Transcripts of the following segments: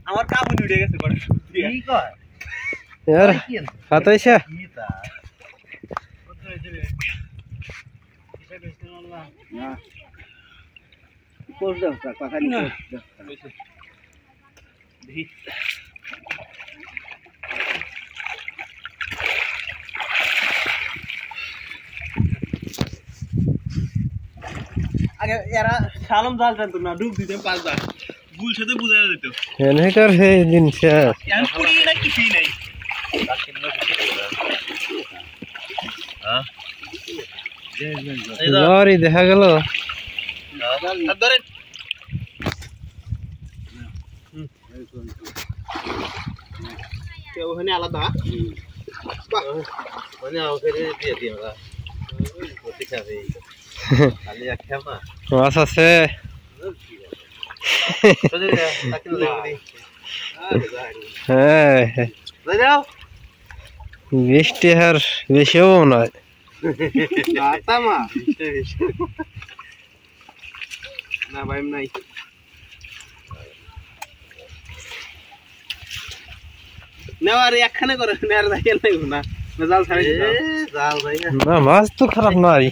আমার কাপড় উঠে গেছে यार हातायशा पोस्ट दाव पाखानी আগে এরা শালম জাল জানতো না ডুব দিতে 5 বার ভুল সাথে বুঝায় দিত এনে কর হে দিন শেষ ইয়ার পুরি না কিছুই নাই হ্যাঁ লরি দেখা গেল ধরেন কেউ ওখানে আলাদা বাহ মানে ওকে দিয়ে দিও না ওটি খাবে খালি একটা না মাছ আছে হ্যাঁ বৃষ্টি আর বেশিও নয় না ভাই নাই নেওয়ার একখানে করে নেওয়ার দেখেন না জাল ছাড়ি জাল ভাই না মাছ তো খারাপ নয়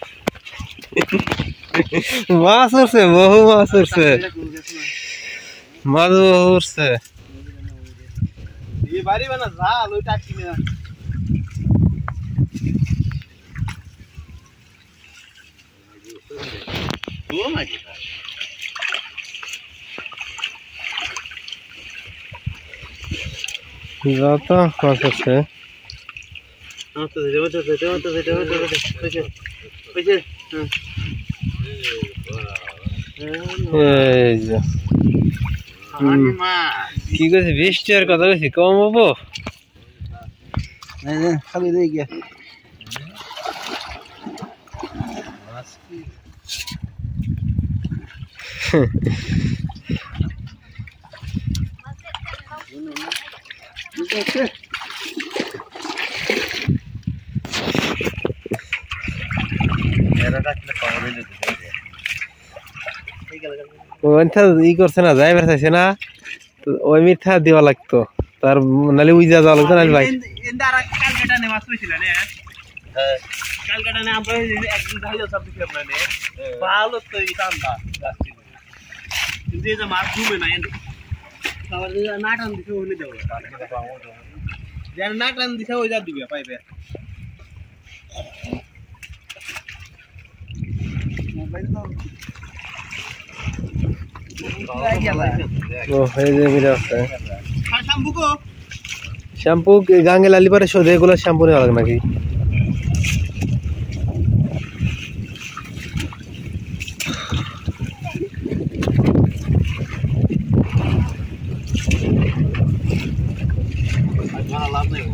মাছ উঠছে বহু মাছ উঠছে মাছ বহু উঠছে এই বাড়ি বানা জাল ওইটা কিনে ও মাগি যত মাছ আছে কি করছি বৃষ্টি আর কথা কইছি কম হবো খালি রয়ে গিয়া ই করছে না যাইবার চাইছে না ওই মিথ্যা দেওয়া লাগতো তার নালে উইজা যাওয়া লাগতো নালে ভাই কালকাটা নে মাছ পেয়েছিল না কালকাটা নে আমরা একদিন যাইও সব কিছু আপনার নে ভালো তো এই কামটা কিন্তু এই যে মাছ ঘুমে না খাবার দিয়ে না টান দিছে ওনে দেব যার না টান দিছে ওই যা দিবে পাইবে মোবাইল তো শ্যাম্পু গাঙ্গে লালি পরে শোধে এগুলো শ্যাম্পু নেওয়া লাগে নাকি লাভ নেই